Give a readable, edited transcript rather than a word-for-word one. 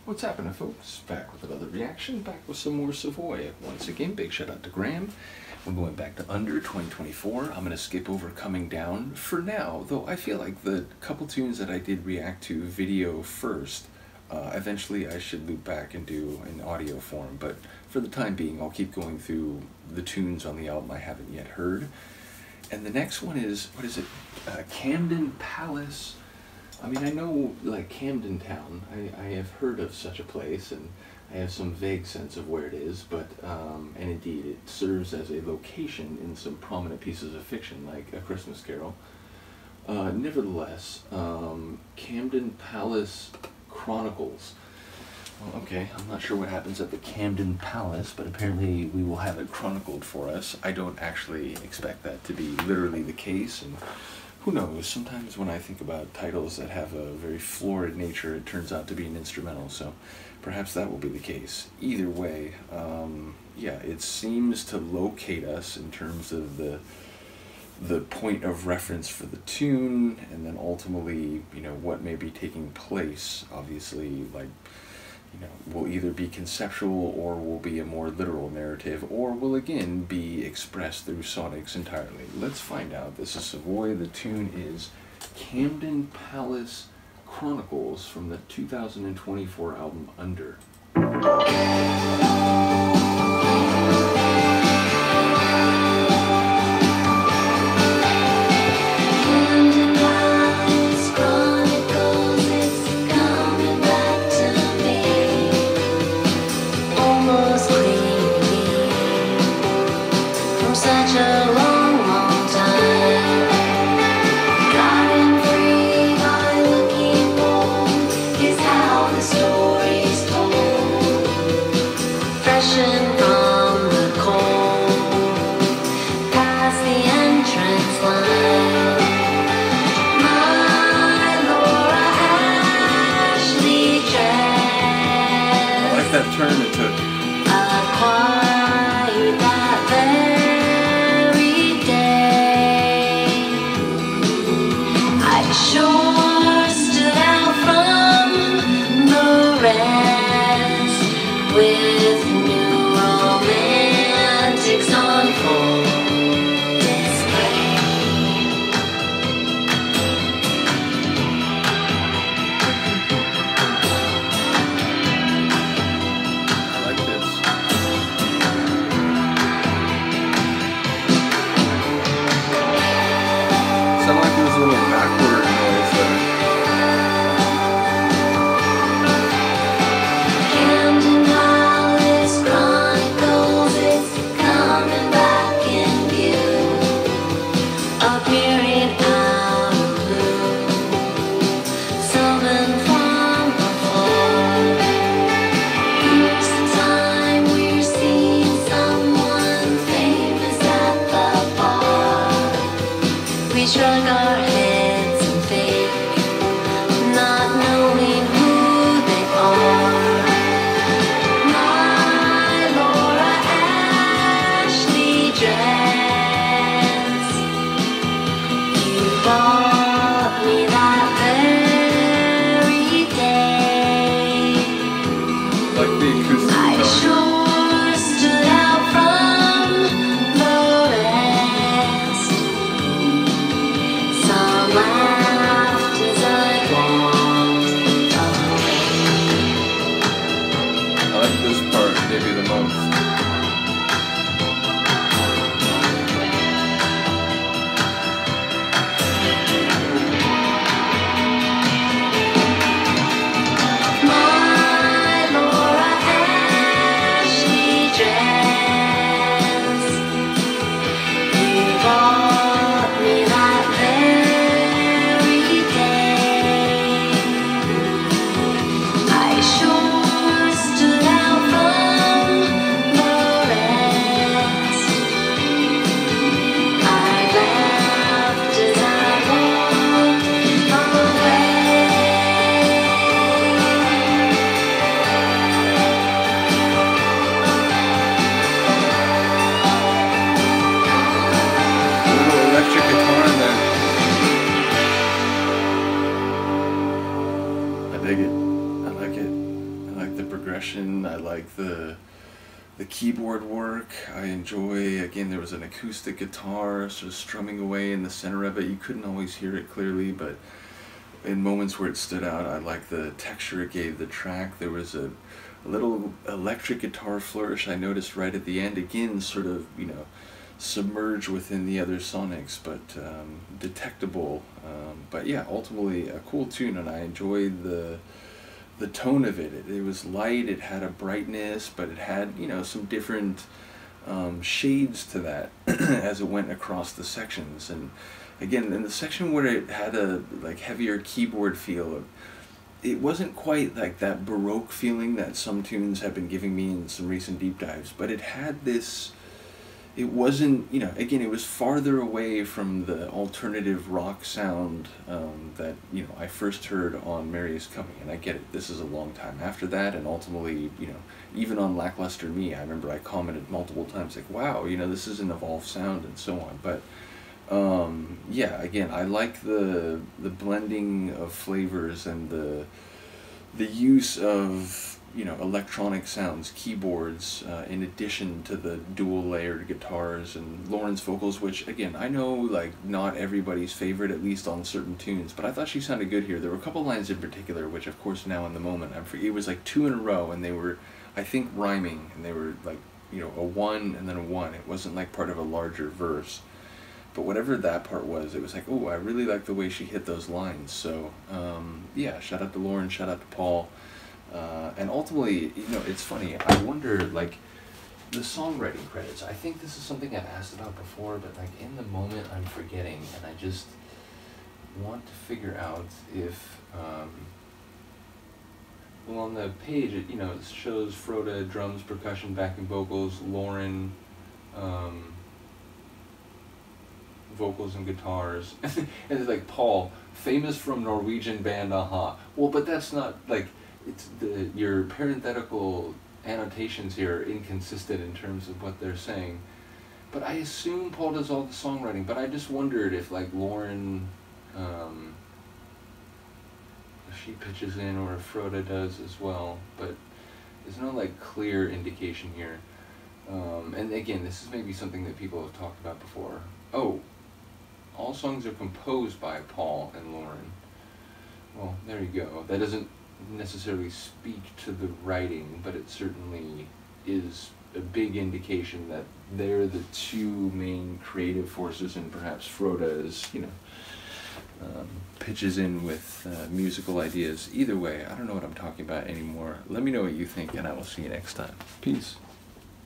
What's happening, folks? Back with another reaction, back with some more Savoy. Once again, big shout out to Graham. We're going back to Under 2024. I'm going to skip over Coming Down for now, though I feel like the couple tunes that I did react to video first, eventually I should loop back and do in audio form, but for the time being, I'll keep going through the tunes on the album I haven't yet heard. And the next one is, what is it? Camden Palace. I mean, I know, like, Camden Town. I have heard of such a place, and I have some vague sense of where it is, but, and indeed, it serves as a location in some prominent pieces of fiction, like A Christmas Carol. Nevertheless, Camden Palace Chronicles. Well, okay, I'm not sure what happens at the Camden Palace, but apparently we will have it chronicled for us. I don't actually expect that to be literally the case, and who knows, sometimes when I think about titles that have a very florid nature, it turns out to be an instrumental, so perhaps that will be the case. Either way, yeah, it seems to locate us in terms of the point of reference for the tune, and then ultimately, you know, what may be taking place. Obviously, like, you know, will either be conceptual or will be a more literal narrative, or will again be expressed through sonics entirely. Let's find out. This is Savoy. The tune is Camden Palace Chronicles from the 2024 album Under. That turn it took. Acquired that very day. I sure stood out from the rest with new romantics on full display. I like this. the progression. I like the keyboard work. I enjoy, again, there was an acoustic guitar sort of strumming away in the center of it. You couldn't always hear it clearly, but in moments where it stood out, I like the texture it gave the track. There was a little electric guitar flourish I noticed right at the end, again sort of, you know, submerged within the other sonics, but detectable. But yeah, ultimately a cool tune, and I enjoyed the tone of it. It was light, it had a brightness, but it had, you know, some different shades to that as it went across the sections. And again, in the section where it had a like heavier keyboard feel, it wasn't quite like that Baroque feeling that some tunes have been giving me in some recent deep dives, but it had this, it wasn't, you know, again, it was farther away from the alternative rock sound that, you know, I first heard on Mary Is Coming. And I get it, this is a long time after that, and ultimately, you know, even on Lackluster Me, I remember I commented multiple times, like, wow, you know, this is an evolved sound and so on. But yeah, again, I like the blending of flavors and the use of, you know, electronic sounds, keyboards, in addition to the dual layered guitars and Lauren's vocals, which again, I know like not everybody's favorite, at least on certain tunes, but I thought she sounded good here. There were a couple lines in particular, which of course now in the moment, it was like 2 in a row, and they were, I think, rhyming, and they were like, you know, a 1 and then a 1. It wasn't like part of a larger verse. But whatever that part was, it was like, oh, I really like the way she hit those lines. So, yeah, shout out to Lauren, shout out to Paul. And ultimately, you know, it's funny, I wonder, like, the songwriting credits. I think this is something I've asked about before, but, like, in the moment I'm forgetting, and I just want to figure out if, well, on the page, it, you know, it shows Froda, drums, percussion, backing vocals, Lauren, vocals and guitars, and it's like Paul, famous from Norwegian band Aha. Well, but that's not, like, it's your parenthetical annotations here are inconsistent in terms of what they're saying. But I assume Paul does all the songwriting, but I just wondered if, like, Lauren, if she pitches in, or if Froda does as well, but there's no, like, clear indication here. And again, this is maybe something that people have talked about before. Oh, all songs are composed by Paul and Lauren. Well, there you go. That doesn't necessarily speak to the writing, but it certainly is a big indication that they're the two main creative forces, and perhaps Froda is, you know, pitches in with musical ideas. Either way, I don't know what I'm talking about anymore. Let me know what you think, and I will see you next time. Peace.